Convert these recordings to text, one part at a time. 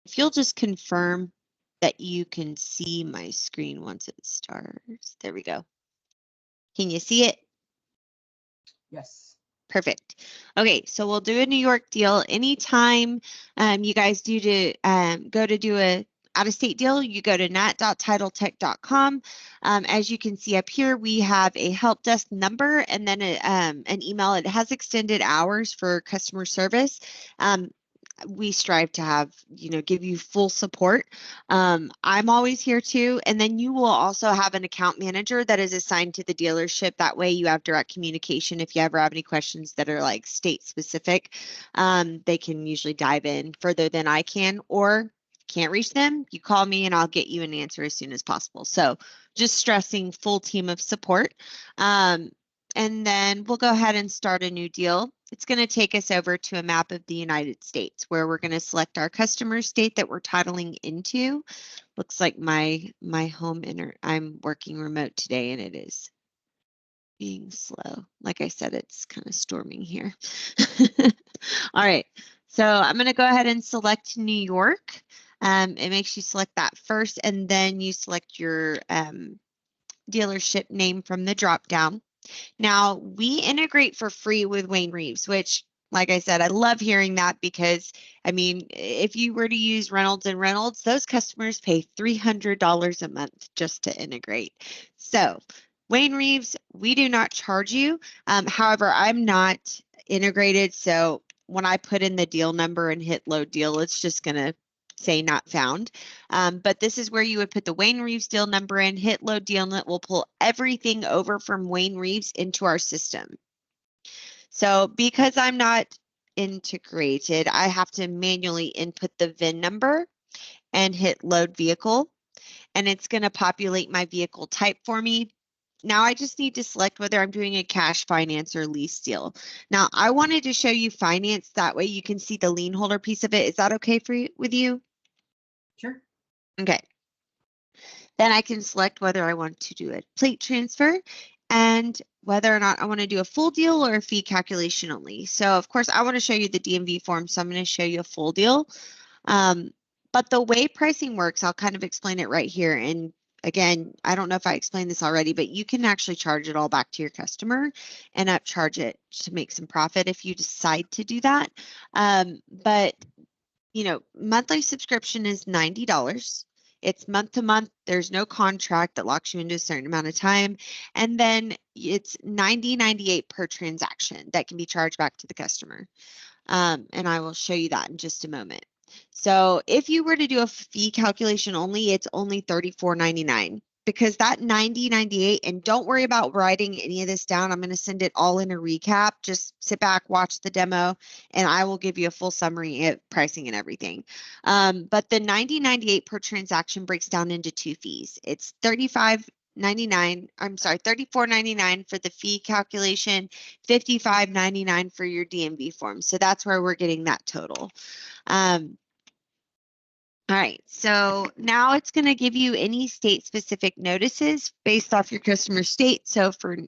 if you'll just confirm that you can see my screen once it starts. There we go. Can you see it? Yes. Perfect. Okay, so we'll do a New York deal. Anytime you guys do go to do a out-of-state deal, you go to nat.titletech.com. As you can see up here, we have a help desk number and then an email. It has extended hours for customer service. We strive to have, give you full support. I'm always here too. And then you will also have an account manager that is assigned to the dealership. That way you have direct communication. If you ever have any questions that are like state specific, they can usually dive in further than I can, or can't reach them, you call me and I'll get you an answer as soon as possible. So just stressing full team of support. And then we'll go ahead and start a new deal. It's going to take us over to a map of the United States where we're going to select our customer state that we're titling into. Looks like my home I'm working remote today and it is being slow. Like I said, it's kind of storming here. All right, so I'm going to go ahead and select New York. It makes you select that first and then you select your dealership name from the drop down. Now, we integrate for free with Wayne Reeves, which, like I said, I love hearing that because, I mean, if you were to use Reynolds and Reynolds, those customers pay $300 a month just to integrate. So, Wayne Reeves, we do not charge you. However, I'm not integrated, so when I put in the deal number and hit load deal, it's just going to say not found. But this is where you would put the Wayne Reeves deal number in, hit load deal, and it will pull everything over from Wayne Reeves into our system. So because I'm not integrated, I have to manually input the VIN number and hit load vehicle, and it's going to populate my vehicle type for me. Now I just need to select whether I'm doing a cash finance or lease deal. Now I wanted to show you finance, that way you can see the lien holder piece of it. Is that okay for you, with you? Sure. Okay. Then I can select whether I want to do a plate transfer and whether or not I want to do a full deal or a fee calculation only. So of course I want to show you the DMV form, so I'm going to show you a full deal. But the way pricing works, I'll kind of explain it right here. And again, I don't know if I explained this already, but you can actually charge it all back to your customer and upcharge it to make some profit if you decide to do that. But monthly subscription is $90. It's month to month. There's no contract that locks you into a certain amount of time. And then it's $90.98 per transaction that can be charged back to the customer. And I will show you that in just a moment. So if you were to do a fee calculation only, it's only $34.99. Because that $90.98, and don't worry about writing any of this down. I'm going to send it all in a recap. Just sit back, watch the demo, and I will give you a full summary of pricing and everything. But the $90.98 per transaction breaks down into two fees. It's $34.99 for the fee calculation, $55.99 for your DMV form. So that's where we're getting that total. All right, so now it's going to give you any state-specific notices based off your customer state. So for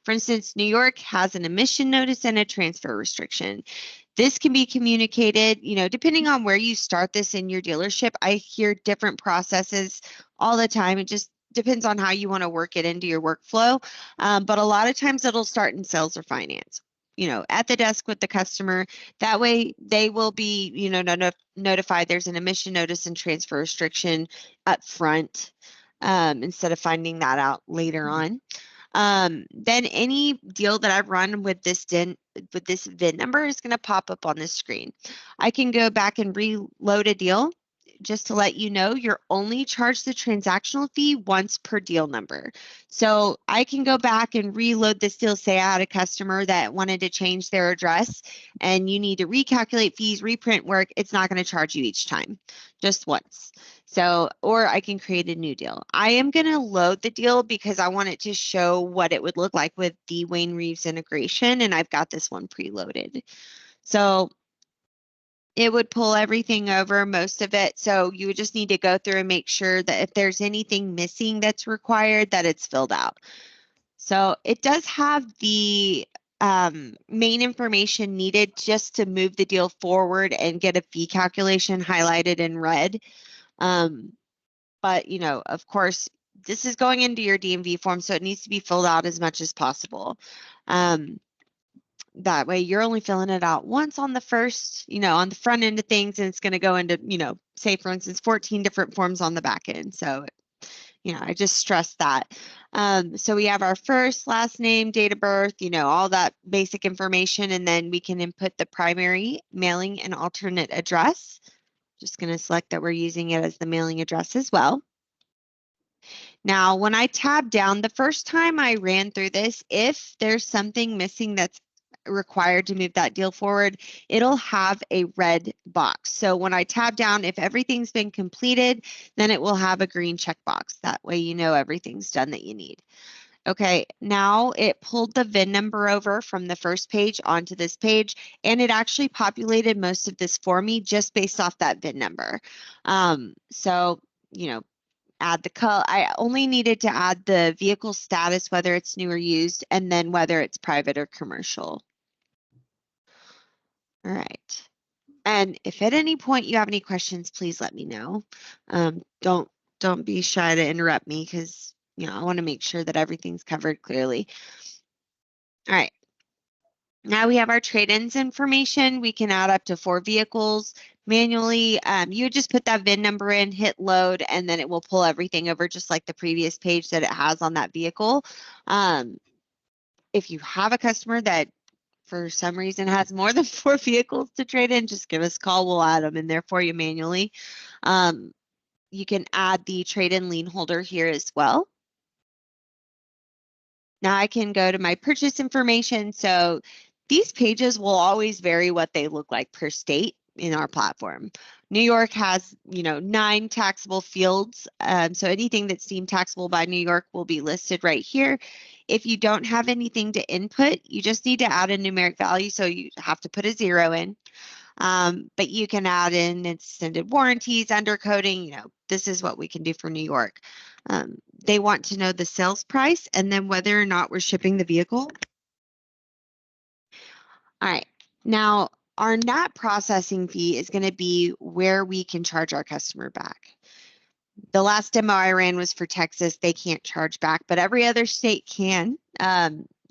instance, New York has an emission notice and a transfer restriction. This can be communicated, depending on where you start this in your dealership. I hear different processes all the time. It just depends on how you want to work it into your workflow. But a lot of times it'll start in sales or finance. At the desk with the customer. That way they will be, notified there's an emission notice and transfer restriction up front instead of finding that out later on. Then any deal that I've run with this VIN number is going to pop up on the screen. I can go back and reload a deal. Just to let you know, you're only charged the transactional fee once per deal number. So I can go back and reload this deal. Say I had a customer that wanted to change their address and you need to recalculate fees, reprint work. It's not going to charge you each time, just once. So, or I can create a new deal. I am going to load the deal because I want it to show what it would look like with the Wayne Reeves integration. And I've got this one preloaded. So it would pull everything over, most of it. So you would just need to go through and make sure that if there's anything missing that's required, that it's filled out. So it does have the main information needed just to move the deal forward and get a fee calculation highlighted in red. But, of course, this is going into your DMV form, so it needs to be filled out as much as possible. That way you're only filling it out once on the first, on the front end of things, and it's going to go into, say, for instance, 14 different forms on the back end. So, I just stress that. So we have our first, last name, date of birth, all that basic information, and then we can input the primary, mailing, and alternate address. Just going to select that we're using it as the mailing address as well. Now, when I tab down, the first time I ran through this, if there's something missing that's required to move that deal forward, it'll have a red box. So when I tab down, if everything's been completed, then it will have a green checkbox. That way you know everything's done that you need. Okay, now it pulled the VIN number over from the first page onto this page, and it actually populated most of this for me just based off that VIN number. So, add the color. I only needed to add the vehicle status, whether it's new or used, and then whether it's private or commercial. All right. And if at any point you have any questions, please let me know. Don't be shy to interrupt me, because I want to make sure that everything's covered clearly. All right. Now we have our trade-ins information. We can add up to 4 vehicles manually. You would just put that VIN number in, hit load, and then it will pull everything over just like the previous page that it has on that vehicle. If you have a customer that for some reason has more than 4 vehicles to trade in, just give us a call. We'll add them in there for you manually. You can add the trade-in lien holder here as well. Now I can go to my purchase information. So these pages will always vary what they look like per state in our platform. New York has, 9 taxable fields. So anything that's deemed taxable by New York will be listed right here. If you don't have anything to input, you just need to add a numeric value. So you have to put a 0 in. But you can add in extended warranties, undercoating, this is what we can do for New York. They want to know the sales price and then whether or not we're shipping the vehicle. All right. Now, our NAT processing fee is going to be where we can charge our customer back. The last demo I ran was for Texas. They can't charge back, but every other state can.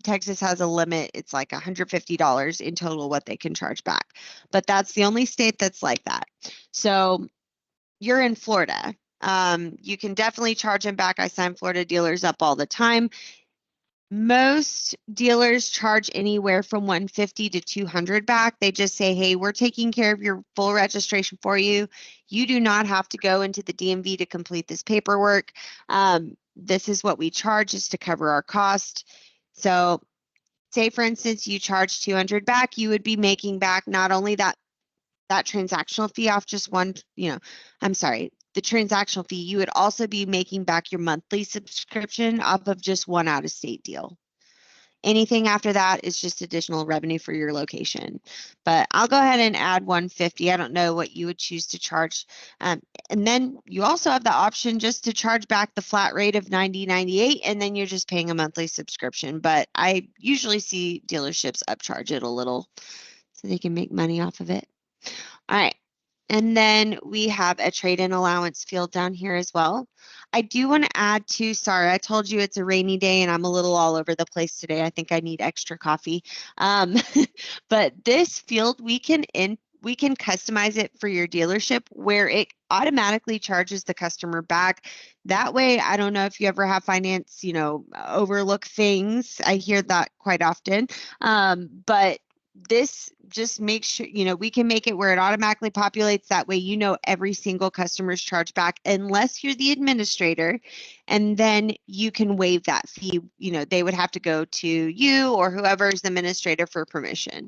Texas has a limit. It's like $150 in total what they can charge back. But that's the only state that's like that. So you're in Florida. You can definitely charge them back. I sign Florida dealers up all the time. Most dealers charge anywhere from 150 to 200 back. They just say, hey, we're taking care of your full registration for you. You do not have to go into the DMV to complete this paperwork. This is what we charge just to cover our cost. So say, for instance, you charge 200 back, you would be making back not only that transactional fee off just one, the transactional fee, you would also be making back your monthly subscription off of just one out-of-state deal. Anything after that is just additional revenue for your location. But I'll go ahead and add 150. I don't know what you would choose to charge. And then you also have the option just to charge back the flat rate of $90.98, and then you're just paying a monthly subscription. But I usually see dealerships upcharge it a little so they can make money off of it. All right. And then we have a trade-in allowance field down here as well. I do want to add too, sorry, I told you it's a rainy day and I'm a little all over the place today. I think I need extra coffee. But this field, we can customize it for your dealership where it automatically charges the customer back. That way, I don't know if you ever have finance, overlook things. I hear that quite often. But this just makes sure, we can make it where it automatically populates. That way, every single customer's charge back unless you're the administrator, and then you can waive that fee. They would have to go to you or whoever's the administrator for permission.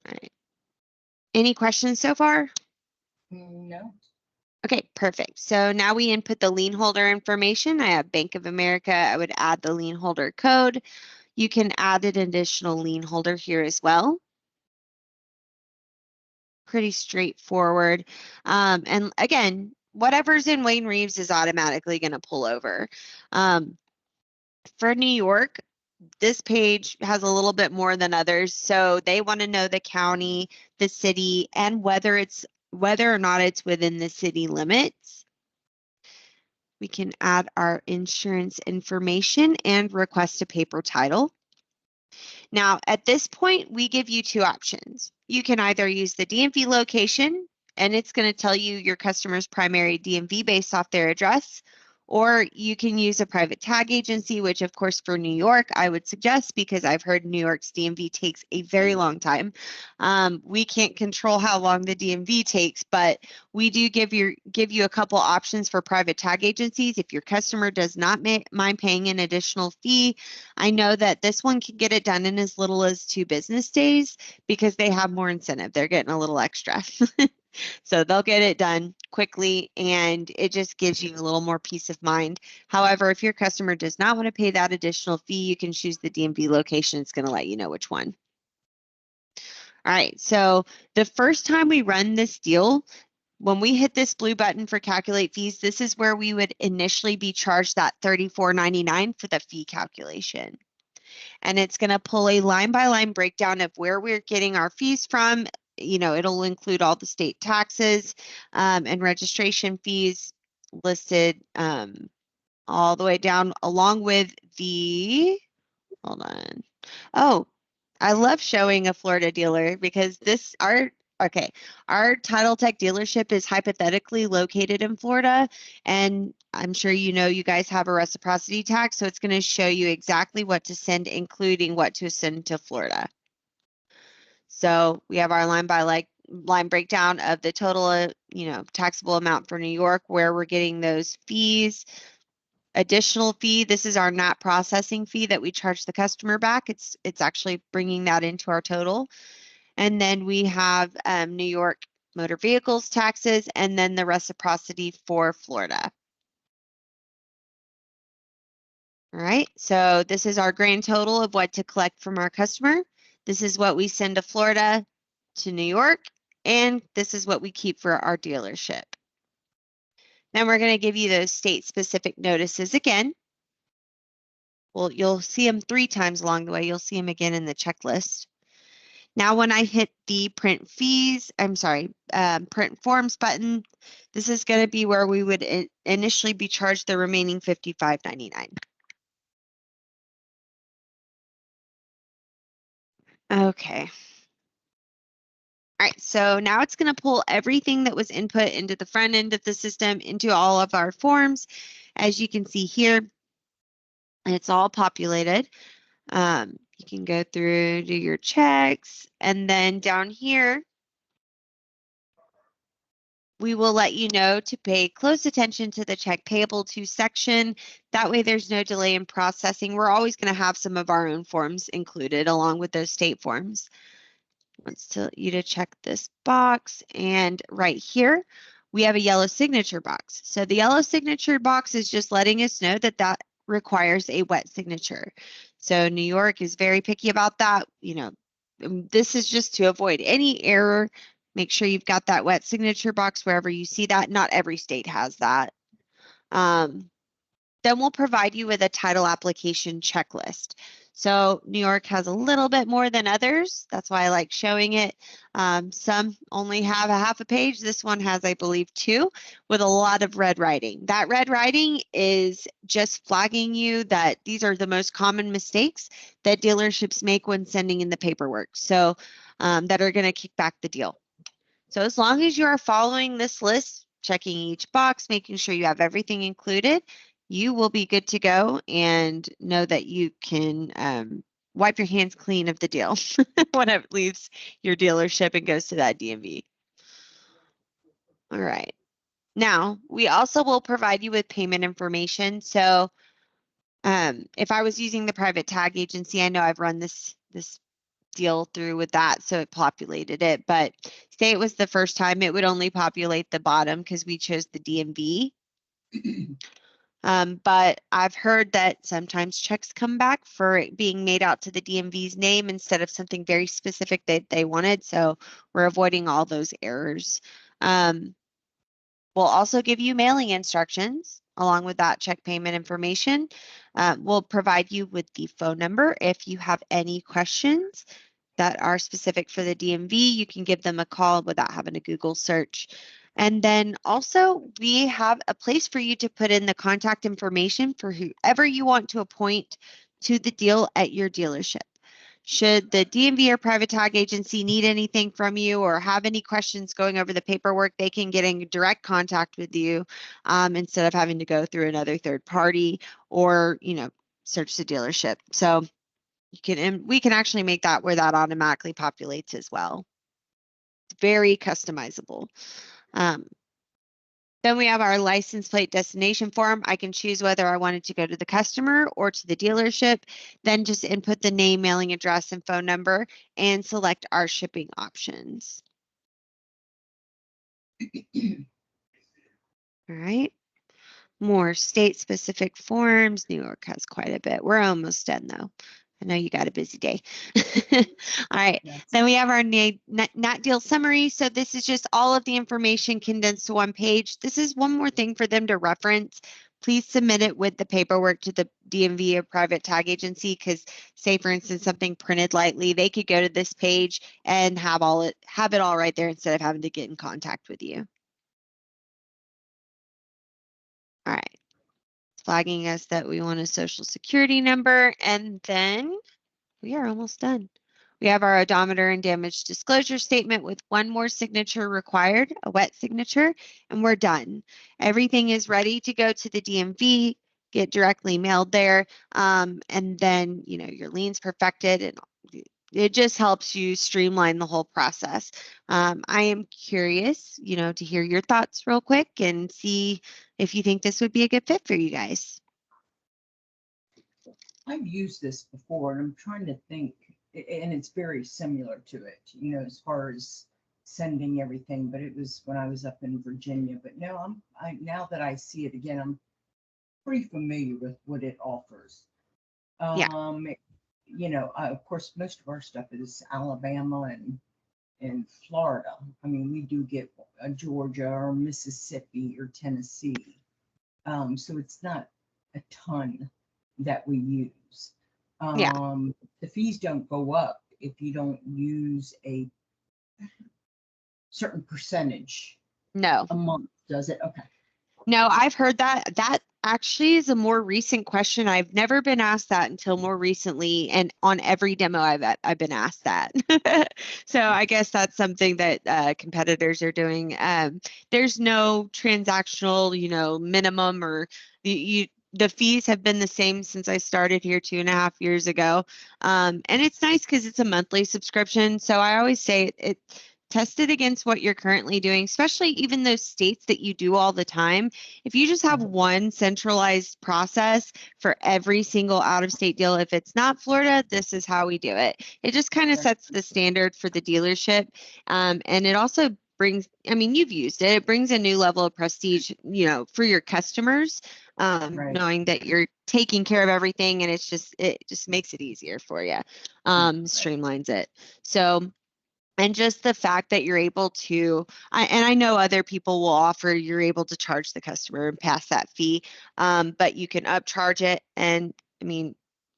All right. Any questions so far? No. Okay, perfect. So now we input the lien holder information. I have Bank of America. I would add the lien holder code. You can add an additional lien holder here as well. Pretty straightforward. And again, whatever's in Wayne Reeves is automatically going to pull over. For New York, this page has a little bit more than others. So they want to know the county, the city, and whether or not it's within the city limits. We can add our insurance information and request a paper title. Now, at this point, we give you two options. You can either use the DMV location, and it's going to tell you your customer's primary DMV based off their address, or you can use a private tag agency, which, of course, for New York, I would suggest because I've heard New York's DMV takes a very long time. We can't control how long the DMV takes, but we do give you a couple options for private tag agencies. If your customer does not mind paying an additional fee, I know that this one can get it done in as little as 2 business days because they have more incentive. They're getting a little extra. So they'll get it done quickly and it just gives you a little more peace of mind. However, if your customer does not want to pay that additional fee, you can choose the DMV location. It's going to let you know which one. All right, so the first time we run this deal, when we hit this blue button for calculate fees, this is where we would initially be charged that $34.99 for the fee calculation. And it's going to pull a line by line breakdown of where we're getting our fees from. You know, it'll include all the state taxes and registration fees listed all the way down along with the, hold on. Oh, I love showing a Florida dealer because our Title Tech dealership is hypothetically located in Florida. And I'm sure you know you guys have a reciprocity tax. So it's going to show you exactly what to send, including what to send to Florida. So we have our line by line breakdown of the total, taxable amount for New York, where we're getting those fees. Additional fee, this is our not processing fee that we charge the customer back. It's actually bringing that into our total. And then we have New York motor vehicles taxes and then the reciprocity for Florida. All right, so this is our grand total of what to collect from our customer. This is what we send to Florida, to New York, and this is what we keep for our dealership. Then we're going to give you those state-specific notices again. Well, you'll see them 3 times along the way. You'll see them again in the checklist. Now, when I hit the print forms button, this is going to be where we would initially be charged the remaining $55.99. Okay. All right, so now it's going to pull everything that was input into the front end of the system into all of our forms. As you can see here, it's all populated. You can go through, do your checks, and then down here, we will let you know to pay close attention to the check payable to section. That way there's no delay in processing. We're always going to have some of our own forms included along with those state forms. Wants you to check this box, and right here we have a yellow signature box. So the yellow signature box is just letting us know that that requires a wet signature. So New York is very picky about that. This is just to avoid any error. Make sure you've got that wet signature box wherever you see that. Not every state has that. Then we'll provide you with a title application checklist. So New York has a little bit more than others. That's why I like showing it. Some only have a half a page. This one has, I believe, 2 with a lot of red writing. That red writing is just flagging you that these are the most common mistakes that dealerships make when sending in the paperwork. So that are going to kick back the deal. So as long as you are following this list, checking each box, making sure you have everything included, you will be good to go and know that you can wipe your hands clean of the deal when it leaves your dealership and goes to that DMV. All right. Now, we also will provide you with payment information. So if I was using the private tag agency, I know I've run this deal through with that, so it populated it. But say it was the first time, it would only populate the bottom because we chose the DMV. But I've heard that sometimes checks come back for it being made out to the DMV's name instead of something very specific that they wanted. So we're avoiding all those errors. We'll also give you mailing instructions. along with that check payment information. We'll provide you with the phone number. If you have any questions that are specific for the DMV, you can give them a call without having to Google search. And then also, we have a place for you to put in the contact information for whoever you want to appoint to the deal at your dealership. Should the DMV or private tag agency need anything from you or have any questions going over the paperwork, they can get in direct contact with you instead of having to go through another third party or, search the dealership. So and we can actually make that where that automatically populates as well. It's very customizable. Um, then we have our license plate destination form. I can choose whether I wanted to go to the customer or to the dealership, then just input the name, mailing address, and phone number, and select our shipping options. All right. More state-specific forms. New York has quite a bit. We're almost done, though. I know you got a busy day. All right. Yes. Then we have our not deal summary. So this is just all of the information condensed to one page. This is one more thing for them to reference. Please submit it with the paperwork to the DMV or private tag agency because, say, for instance, something printed lightly, they could go to this page and have it all right there instead of having to get in contact with you. All right. Flagging us that we want a social security number, and then we are almost done. We have our odometer and damage disclosure statement with one more signature required, a wet signature, and we're done. Everything is ready to go to the DMV, get directly mailed there, and then your lien's perfected, and it just helps you streamline the whole process. I am curious, to hear your thoughts real quick and see if you think this would be a good fit for you guys. I've used this before and I'm trying to think, and it's very similar to it, as far as sending everything, but it was when I was up in Virginia. But no, now that I see it again, I'm pretty familiar with what it offers. Yeah. Of course, most of our stuff is Alabama and Florida. I mean, we do get Georgia or Mississippi or Tennessee. So it's not a ton that we use. Yeah. The fees don't go up if you don't use a certain percentage No. a month, does it? Okay. No, I've heard that. That actually is a more recent question. I've never been asked that until more recently, and on every demo I've been asked that. So I guess that's something that competitors are doing. There's no transactional, minimum or the fees have been the same since I started here 2.5 years ago. And it's nice because it's a monthly subscription. So I always say it test it against what you're currently doing, especially even those states that you do all the time. If you just have one centralized process for every single out-of-state deal, if it's not Florida, this is how we do it. It just kind of sets the standard for the dealership. And it also brings, you've used it. It brings a new level of prestige, for your customers, knowing that you're taking care of everything, and it just makes it easier for you, streamlines it. So, and just the fact that you're able to, and I know other people will offer, you're able to charge the customer and pass that fee, but you can upcharge it. And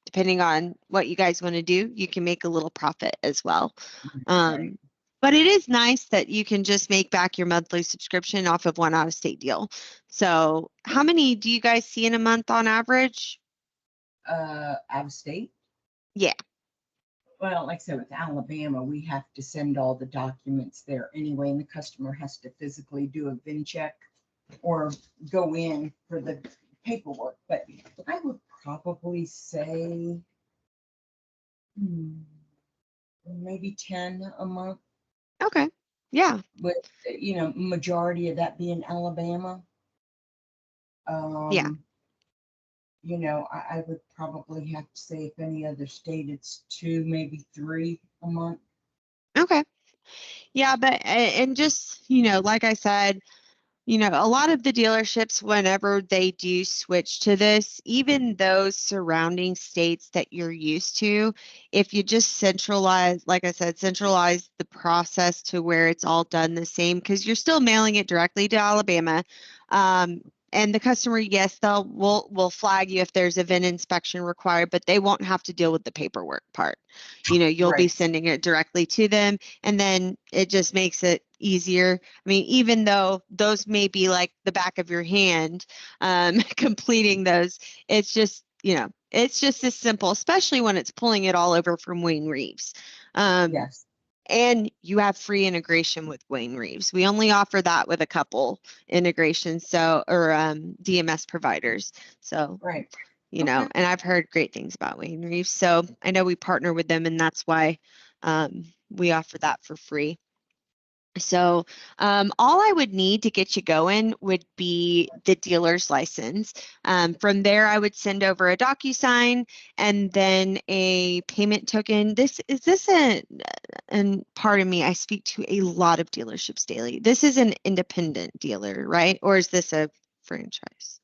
depending on what you guys want to do, you can make a little profit as well. But it is nice that you can just make back your monthly subscription off of one out-of-state deal. So how many do you guys see in a month on average? Out of state? Yeah. Well, like I said, with Alabama, we have to send all the documents there anyway, and the customer has to physically do a VIN check or go in for the paperwork. But I would probably say maybe 10 a month. Okay. Yeah. With, majority of that being Alabama. Yeah. I would probably have to say if any other state, it's 2, maybe 3 a month. Okay. Yeah, but and just, like I said, a lot of the dealerships, whenever they do switch to this, even those surrounding states that you're used to, if you just centralize, like I said, centralize the process to where it's all done the same, because you're still mailing it directly to Alabama. And the customer, yes, will flag you if there's a VIN inspection required, but they won't have to deal with the paperwork part. You'll be Right. sending it directly to them, and then it just makes it easier. I mean, even though those may be like the back of your hand, completing those, it's just, it's just as simple, especially when it's pulling it all over from Wayne Reeves. Yes. And you have free integration with Wayne Reeves. We only offer that with a couple integrations, or DMS providers. So, Right. Okay. and I've heard great things about Wayne Reeves. So I know we partner with them, and that's why we offer that for free. So all I would need to get you going would be the dealer's license. From there, I would send over a DocuSign and then a payment token. And pardon me, I speak to a lot of dealerships daily. This is an independent dealer, right? Or is this a franchise?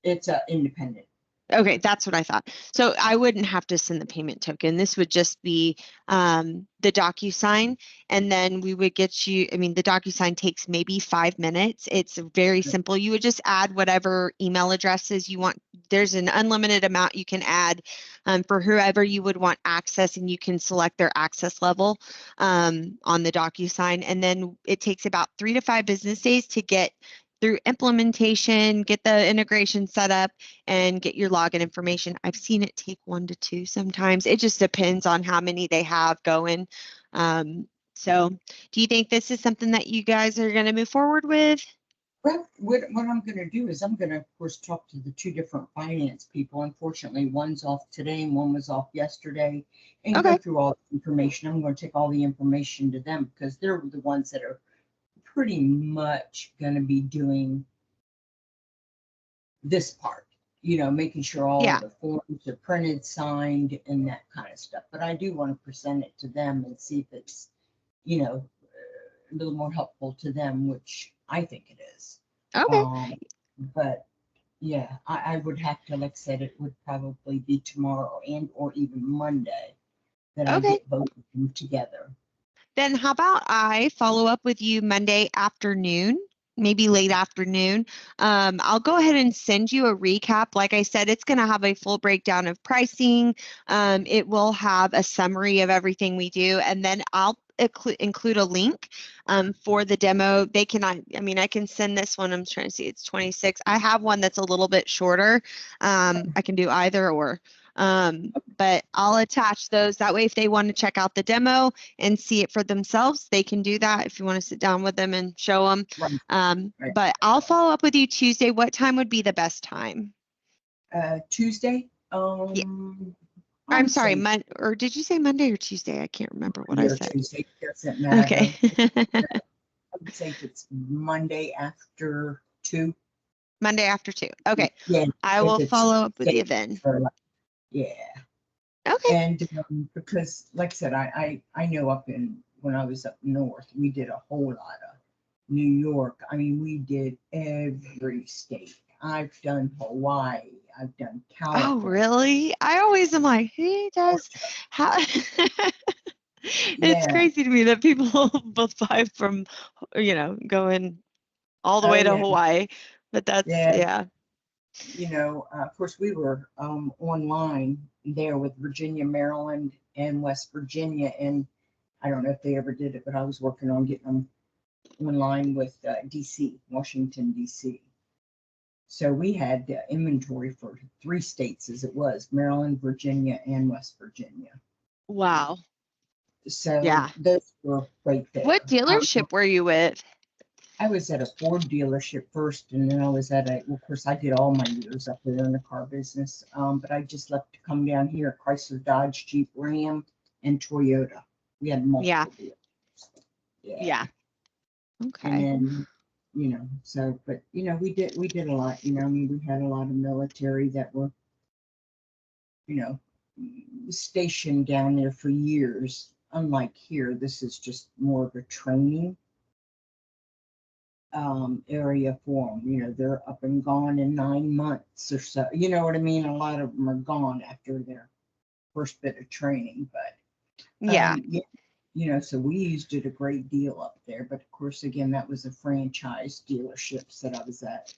It's independent. Okay, that's what I thought. So I wouldn't have to send the payment token. This would just be the DocuSign, and then we would get you. I mean, the DocuSign takes maybe 5 minutes. It's very simple. You would just add whatever email addresses you want. There's an unlimited amount you can add for whoever you would want access, and you can select their access level on the DocuSign. And then it takes about 3 to 5 business days to get through implementation, get the integration set up, and get your login information. I've seen it take 1 to 2 sometimes. It just depends on how many they have going. So do you think this is something that you guys are going to move forward with? Well, what I'm going to do is I'm going to, of course, talk to the 2 different finance people. Unfortunately, one's off today and one was off yesterday, and go Okay. through all the information. I'm going to take all the information to them because they're the ones that are pretty much going to be doing this part, making sure all Yeah. the forms are printed, signed, and that kind of stuff. But I do want to present it to them and see if it's, a little more helpful to them, which I think it is. Okay. Um, but yeah, I would have to, like I said, it would probably be tomorrow and or even Monday that I Okay. get both of them together. Then how about I follow up with you Monday afternoon, maybe late afternoon. I'll go ahead and send you a recap. Like I said, it's going to have a full breakdown of pricing. It will have a summary of everything we do, and then I'll include a link for the demo. I can send this one. I'm trying to see, it's 26. I have one that's a little bit shorter. I can do either or. But I'll attach those. That way, if they want to check out the demo and see it for themselves, they can do that if you want to sit down with them and show them. Right, right. But I'll follow up with you Tuesday. What time would be the best time? Tuesday, Yeah, I I'm would sorry, say or did you say Monday or Tuesday? I can't remember what I Monday or said. Tuesday, doesn't Okay. matter. I would say if it's Monday after 2. Monday after 2. Okay. Yeah, I if will it's follow up with safe you then. for yeah. Okay. And because, like I said, I know when I was up north, we did a whole lot of New York. I mean, we did every state. I've done Hawaii. I've done Oh, California. really? I always am like, he does how it's Yeah. crazy to me that people both fly from, going all the Oh way to yeah. Hawaii. But that's, Yeah. yeah. Of course, we were online there with Virginia, Maryland, and West Virginia, and I don't know if they ever did it, but I was working on getting them online with DC, Washington, DC. So we had inventory for 3 states as it was, Maryland, Virginia, and West Virginia. Wow. So Yeah. those were right What there. dealership were you with? I was at a Ford dealership first, and then I was well, of course, I did all my years up there in the car business. But I just left to come down here, Chrysler, Dodge, Jeep, Ram, and Toyota. We had Yeah. multiple dealers. Yeah. Yeah. And Okay. then, but we did a lot, I mean, we had a lot of military that were, you know, stationed down there for years. Unlike here, this is just more of a training area for them. They're up and gone in 9 months or so. You know what I mean? A lot of them are gone after their first bit of training, but Yeah. yeah, so we used it a great deal up there. But of course, again, that was a franchise dealerships that I was at.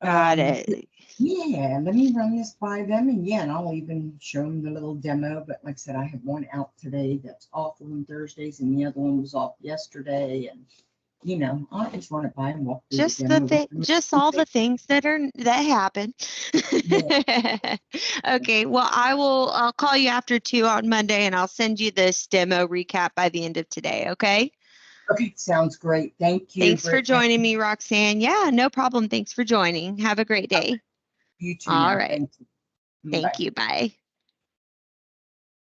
Got it. Yeah, let me run this by them, and yeah, and I'll even show them the little demo. But like I said, I have one out today that's off on Thursdays, and the other one was off yesterday. And I'll just run it by and walk through the Just the demo with thing, them. just all the things that happen. Yeah. Okay, well, I'll call you after 2 on Monday and I'll send you this demo recap by the end of today, okay? Okay, sounds great. Thank you, Thanks for Brittany. joining me, Roxanne. Yeah, no problem. Thanks for joining. Have a great day. You too All now. right. Thank you. Thank Bye. you. Bye.